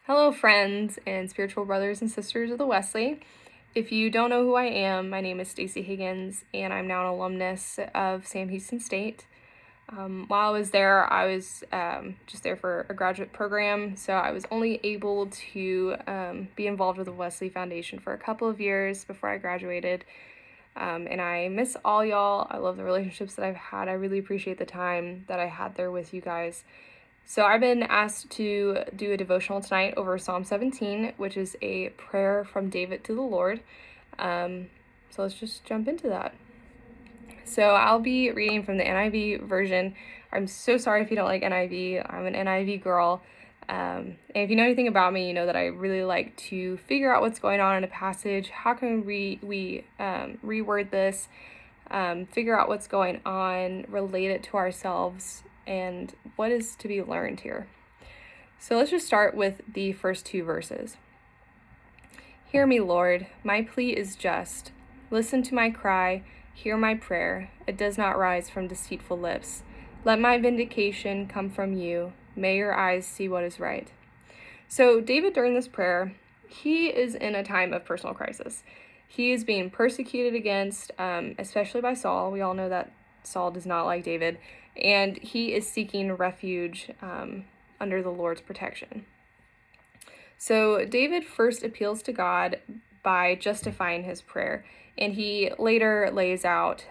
Hello, friends and spiritual brothers and sisters of the Wesley. If you don't know who I am, my name is Stacy Higgins, and I'm now an alumnus of Sam Houston State. While I was there, I was just there for a graduate program, so I was only able to be involved with the Wesley Foundation for a couple of years before I graduated. And I miss all y'all. I love the relationships that I've had. I really appreciate the time that I had there with you guys. So I've been asked to do a devotional tonight over Psalm 17, which is a prayer from David to the Lord. So let's just jump into that. So I'll be reading from the NIV version. I'm so sorry if you don't like NIV. I'm an NIV girl. And if you know anything about me, you know that I really like to figure out what's going on in a passage. How can we reword this, figure out what's going on, relate it to ourselves, and what is to be learned here. So let's just start with the first two verses. Hear me, Lord, my plea is just. Listen to my cry, hear my prayer. It does not rise from deceitful lips. Let my vindication come from you. May your eyes see what is right. So David, during this prayer, he is in a time of personal crisis. He is being persecuted against, especially by Saul. We all know that Saul does not like David, and he is seeking refuge under the Lord's protection. So David first appeals to God by justifying his prayer, and he later lays out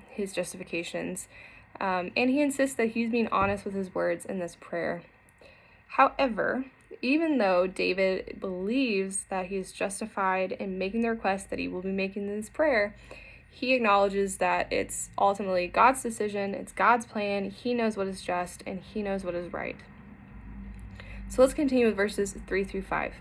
his justifications, and he insists that he's being honest with his words in this prayer. However, even though David believes that he is justified in making the request that he will be making in this prayer, he acknowledges that it's ultimately God's decision, it's God's plan, he knows what is just, and he knows what is right. So let's continue with verses 3 through 5.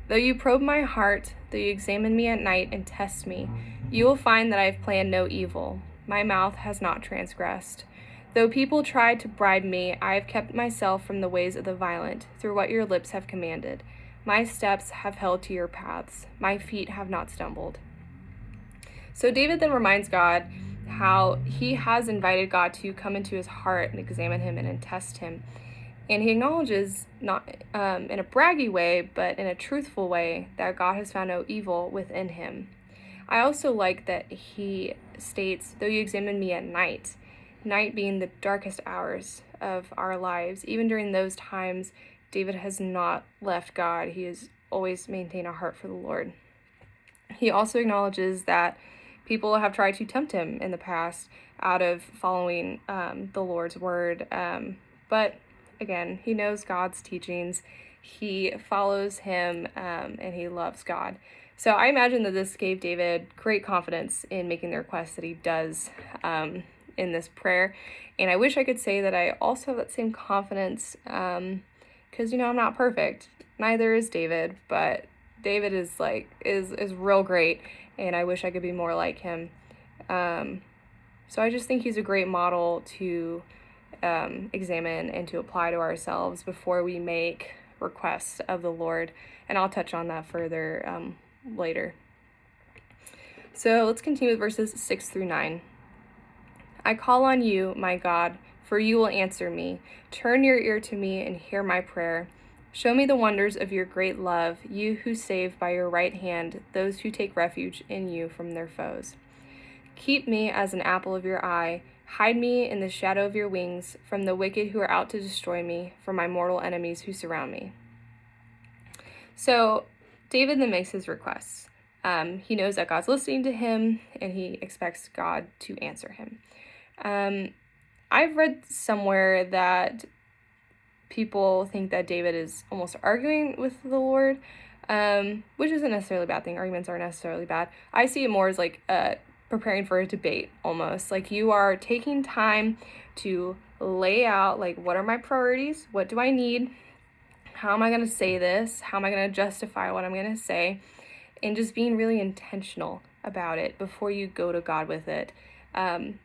Though you probe my heart, though you examine me at night and test me, you will find that I have planned no evil. My mouth has not transgressed. Though people tried to bribe me, I have kept myself from the ways of the violent, through what your lips have commanded. My steps have held to your paths. My feet have not stumbled. So David then reminds God how he has invited God to come into his heart and examine him and test him. And he acknowledges, not in a braggy way, but in a truthful way, that God has found no evil within him. I also like that he states, though you examine me at night, night being the darkest hours of our lives. Even during those times, David has not left God. He has always maintained a heart for the Lord. He also acknowledges that people have tried to tempt him in the past out of following the Lord's word. But again, he knows God's teachings. He follows him and he loves God. So I imagine that this gave David great confidence in making the request that he does in this prayer. And I wish I could say that I also have that same confidence because, I'm not perfect. Neither is David, but David is real great, and I wish I could be more like him. So I just think he's a great model to examine and to apply to ourselves before we make requests of the Lord, and I'll touch on that further later. So let's continue with verses 6 through 9. I call on you, my God, for you will answer me. Turn your ear to me and hear my prayer. Show me the wonders of your great love, you who save by your right hand those who take refuge in you from their foes. Keep me as an apple of your eye. Hide me in the shadow of your wings from the wicked who are out to destroy me, from my mortal enemies who surround me. So David then makes his requests. He knows that God's listening to him, and he expects God to answer him. I've read somewhere that people think that David is almost arguing with the Lord, which isn't necessarily a bad thing. Arguments aren't necessarily bad. I see it more as like preparing for a debate almost. Like you are taking time to lay out, like, what are my priorities? What do I need? How am I going to say this? How am I going to justify what I'm going to say? And just being really intentional about it before you go to God with it.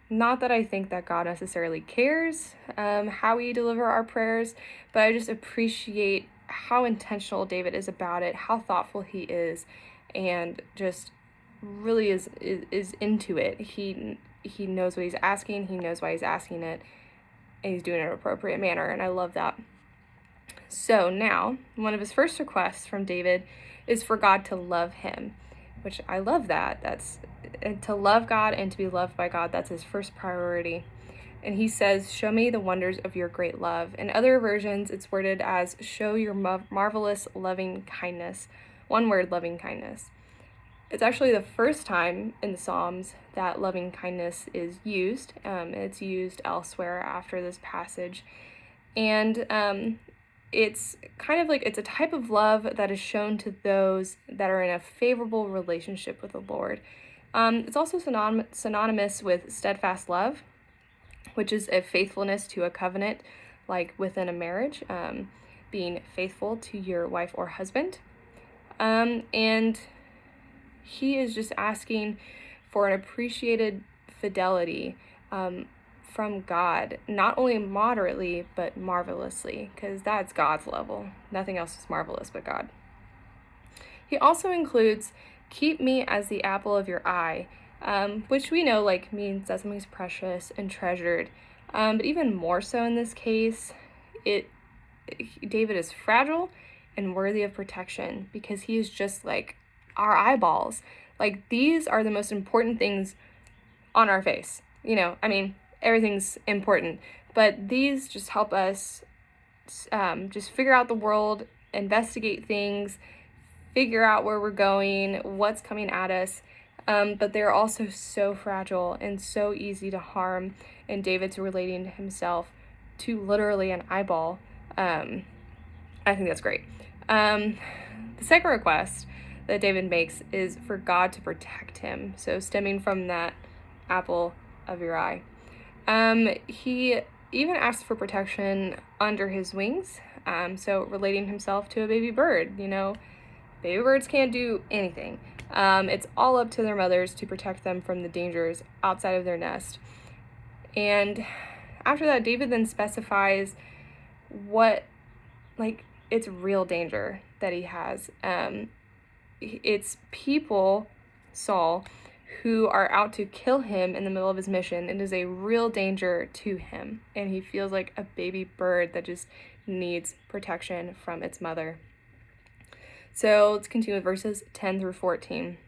Not that I think that God necessarily cares how we deliver our prayers, but I just appreciate how intentional David is about it, how thoughtful he is, and just really is into it. He knows what he's asking, he knows why he's asking it, and he's doing it in an appropriate manner, and I love that. So now, one of his first requests from David is for God to love him, which I love that. That's to love God and to be loved by God. That's his first priority. And he says, "Show me the wonders of your great love." In other versions, it's worded as, "Show your marvelous loving kindness." One word, loving kindness. It's actually the first time in the Psalms that loving kindness is used. It's used elsewhere after this passage. And it's kind of like, it's a type of love that is shown to those that are in a favorable relationship with the Lord. It's also synonymous with steadfast love, which is a faithfulness to a covenant, like within a marriage, being faithful to your wife or husband. And he is just asking for an appreciated fidelity from God, not only moderately, but marvelously, because that's God's level. Nothing else is marvelous but God. He also includes, "Keep me as the apple of your eye," which we know means that something's precious and treasured. But even more so in this case, David is fragile and worthy of protection because he is just like our eyeballs. These are the most important things on our face. Everything's important, but these just help us just figure out the world, investigate things, figure out where we're going, what's coming at us. But they're also so fragile and so easy to harm. And David's relating himself to literally an eyeball. I think that's great. The second request that David makes is for God to protect him. So stemming from that apple of your eye. He even asks for protection under his wings. So relating himself to a baby bird. Baby birds can't do anything. It's all up to their mothers to protect them from the dangers outside of their nest. And after that, David then specifies what, it's real danger that he has. It's people, Saul, who are out to kill him in the middle of his mission. It is a real danger to him, and he feels like a baby bird that just needs protection from its mother. So let's continue with verses 10 through 14.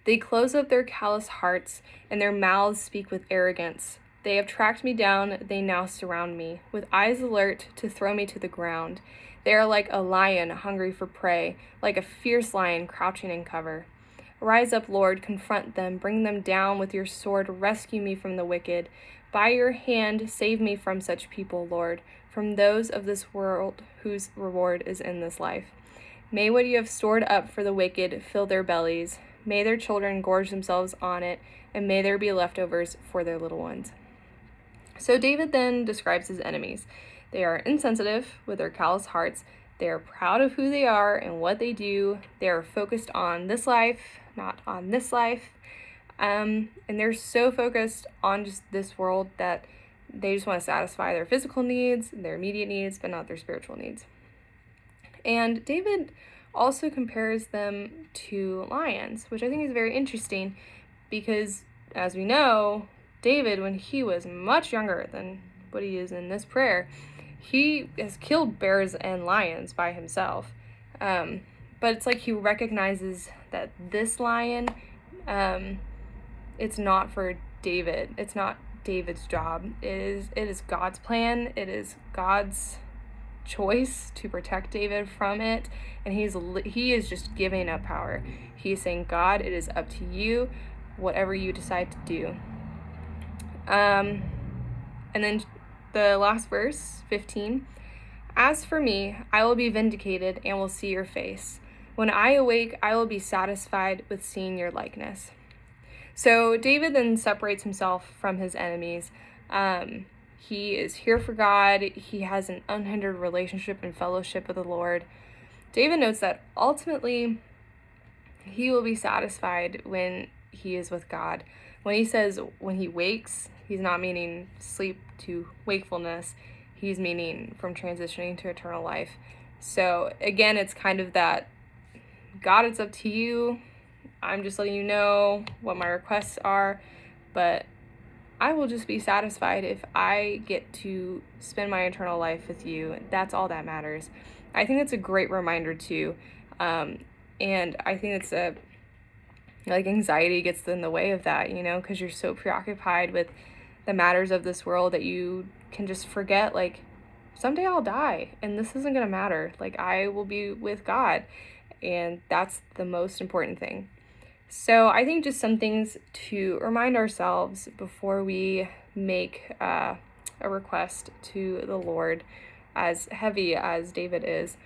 "They close up their callous hearts, and their mouths speak with arrogance. They have tracked me down, they now surround me, with eyes alert to throw me to the ground. They are like a lion hungry for prey, like a fierce lion crouching in cover. Rise up, Lord, confront them, bring them down with your sword, rescue me from the wicked. By your hand, save me from such people, Lord, from those of this world whose reward is in this life. May what you have stored up for the wicked fill their bellies. May their children gorge themselves on it, and may there be leftovers for their little ones." So David then describes his enemies. They are insensitive with their callous hearts. They are proud of who they are and what they do. They are focused on this life, not on this life. And they're so focused on just this world that they just want to satisfy their physical needs, their immediate needs, but not their spiritual needs. And David also compares them to lions, which I think is very interesting because, as we know, David, when he was much younger than what he is in this prayer, he has killed bears and lions by himself. But it's like he recognizes that this lion, it's not for David. It's not David's job. It is God's plan. It is God's choice to protect David from it. And he is just giving up power. He is saying, "God, it is up to you, whatever you decide to do." And then the last verse, 15. "As for me, I will be vindicated and will see your face. When I awake, I will be satisfied with seeing your likeness." So David then separates himself from his enemies. He is here for God. He has an unhindered relationship and fellowship with the Lord. David notes that ultimately he will be satisfied when he is with God. When he says when he wakes, he's not meaning sleep to wakefulness. He's meaning from transitioning to eternal life. So again, it's kind of that, God, it's up to you. I'm just letting you know what my requests are, but I will just be satisfied if I get to spend my eternal life with you. That's all that matters. I think that's a great reminder too. And I think it's anxiety gets in the way of that, because you're so preoccupied with the matters of this world that you can just forget, someday I'll die and this isn't going to matter. I will be with God, and that's the most important thing. So I think just some things to remind ourselves before we make a request to the Lord, as heavy as David is.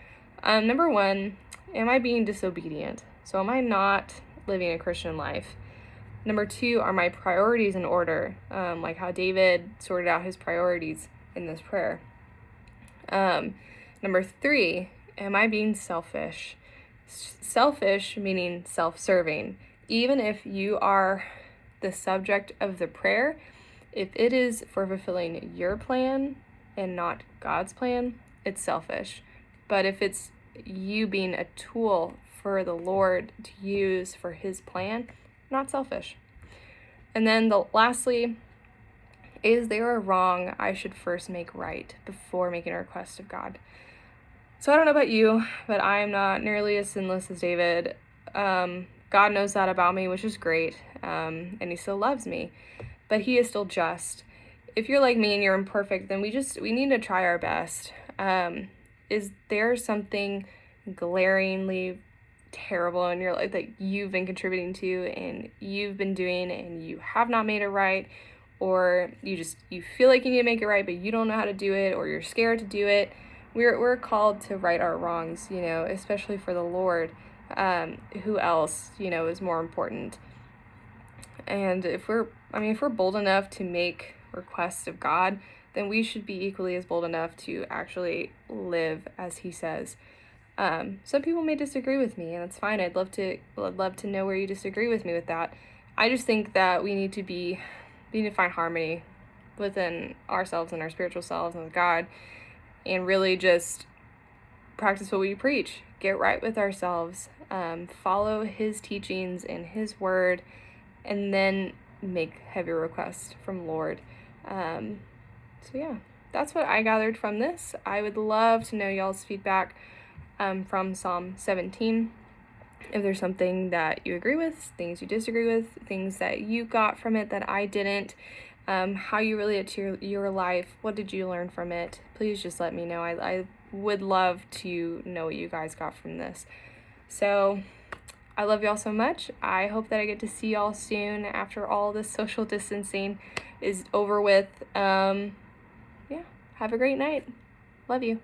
Number one, am I being disobedient? So am I not living a Christian life? Number two, are my priorities in order? Like how David sorted out his priorities in this prayer. Number three, am I being selfish? Selfish meaning self-serving. Even if you are the subject of the prayer, if it is for fulfilling your plan and not God's plan, it's selfish. But if it's you being a tool for the Lord to use for his plan, not selfish. And then lastly, is there a wrong I should first make right before making a request of God? So I don't know about you, but I am not nearly as sinless as David. God knows that about me, which is great, and he still loves me, but he is still just. If you're like me and you're imperfect, then we need to try our best. Is there something glaringly terrible in your life that you've been contributing to and you've been doing and you have not made it right, or you feel like you need to make it right but you don't know how to do it, or you're scared to do it? We're called to right our wrongs, especially for the Lord. Who else, is more important? And if we're bold enough to make requests of God, then we should be equally as bold enough to actually live as he says. Some people may disagree with me, and that's fine. I'd love to know where you disagree with me with that. I just think that we need to find harmony within ourselves and our spiritual selves and with God, and really just practice what we preach. Get right with ourselves, follow his teachings and his word, and then make heavy requests from Lord. So yeah, that's what I gathered from this. I would love to know y'all's feedback from Psalm 17. If there's something that you agree with, things you disagree with, things that you got from it that I didn't, how you relate it to your life, what did you learn from it? Please just let me know. I would love to know what you guys got from this. So I love y'all so much. I hope that I get to see y'all soon after all this social distancing is over with. Yeah, have a great night. Love you.